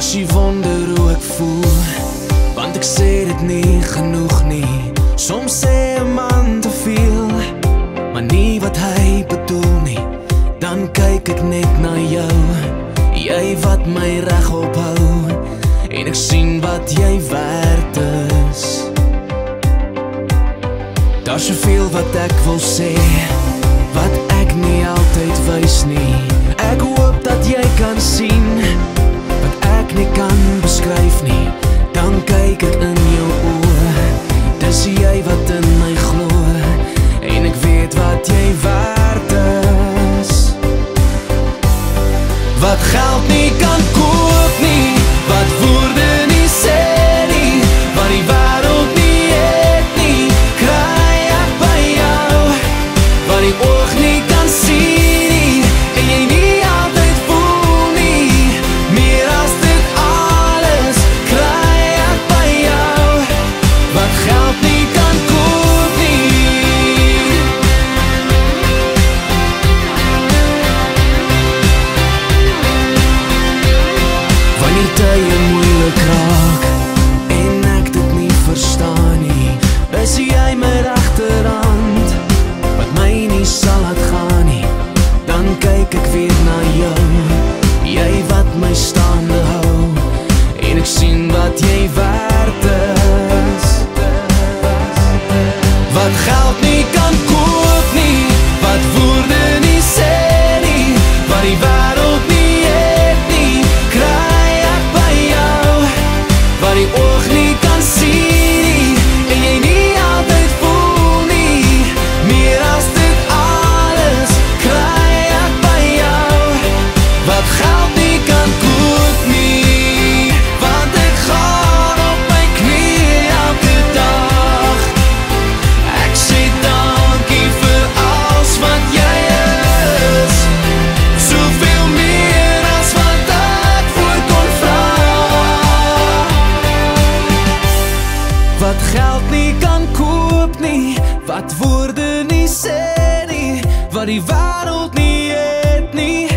As jy wonder hoe ek voel, want ek sê dit nie genoeg nie. Soms sê 'n man te veel, maar nie wat hy bedoel nie. Dan kyk ek net na jou, jy wat my regop hou, en ek sien wat jy werd is. Daar's soveel wat ek wil sê, wat ek nie altyd wys nie. Ek hoop dat jy kan sien wat ek nie kan beskryf nie. Dan kyk ek in jou oë, dis jy wat in my glo, en ek weet wat jy werd is. Wat geld nie kan koop nie, wat woorde nie sê nie, wat die wêreld nie het nie, kry ek by jou. Wat die oog nie kan sien nie, en jy nie altyd voel nie, meer as dit alles, kry ek by jou. Wat geld nie kan koop nie. Wanneer tye moeilik raak en ek dit nie verstaan nie, is jy my regterhand wat my nie sal laat gaan nie. Dan kyk ek weer na jou, jy wat my staande hou, en ek sien wat jy werd is. Wat geld nie kan koop nie, wat woorde nie sê nie, wat die wêreld nie het nie, kry ek by jou. Wat die oog nie kan sien nie, en jy nie altyd voel nie, meer as dit alles, kry ek by jou. Wat geld nie kan koop nie, want ek gaan op my knie elke dag. Ek sê dankie vir alles wat jy is, soveel meer as wat ek voor kon vra. Wat geld nie kan koop nie, wat woorde nie sê nie, wat die wêreld nie het nie,